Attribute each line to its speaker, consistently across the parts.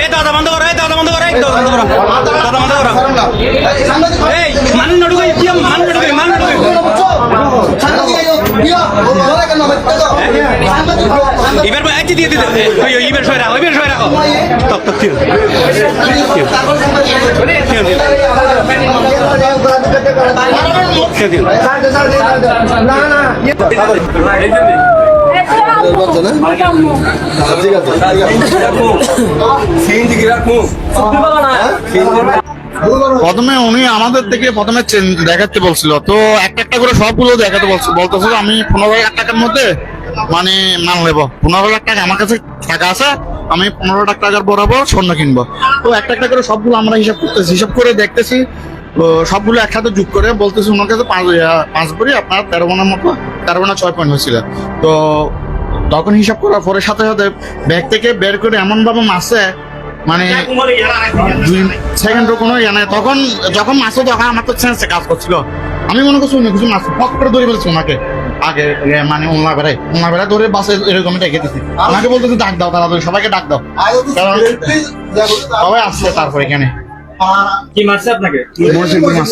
Speaker 1: এই দাদা বন্ধ করো, এই দাদা বন্ধ করো, এই দাদা বন্ধ করো, দাদা বন্ধ করো। এই মানুষ নড়ুগো, কি মানুষ নড়ুগো, মানুষ নড়ুগো। এবার আইতে দিয়ে দিতে, ওই এবার সরে রাখো, এবার সরে রাখো। তক তক ঠিক
Speaker 2: প্রথমে উনি আমাদের থেকে প্রথমে দেখাতে বলছিল, তো একটা একটা করে সবগুলো দেখাতে বলতেছিল আমি 15,000 টাকার মধ্যে মানে মাল নেবো, 15,000 টাকা আমার কাছে টাকা আছে, আমি 15,000 টাকার বরাবর স্বর্ণ কিনবো। তো একটা একটা করে সবগুলো আমরা হিসাব করতেছি, হিসাব করে দেখতেছি, তো সবগুলো একসাথে যোগ করে বলতেছি ওনার কাছে 5 ভরি আপনার 13 মনের মতো 13 মনে 6 পয়েন্ট হয়েছিল। তো তখন হিসাব করার পরে সাথে সাথে ব্যাগ থেকে বের করে এমন ভাবে মাসে মানে 2 সেকেন্ডও কোনো ইয়ে নাই। তখন যখন মাছও তখন আমার তো সেন্সে কাজ করছিল, আমি মনে করছি অন্য কিছু মাছ ফট করে ধরে ফেলছি ওনাকে আগে, মানে ওনার বেড়ায় ধরে বাসে এরকম রেখে দিচ্ছি, ওনাকে বলতেছি ডাক দাও তাড়াতাড়ি, সবাইকে ডাক দাও, কারণ সবাই আসছে। তারপরে এখানে
Speaker 1: কি মারছে আপনাকে?
Speaker 2: মহিষেরপুর মাছ,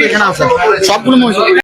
Speaker 2: এখানে আছে সবগুলো মহিষেরপুর।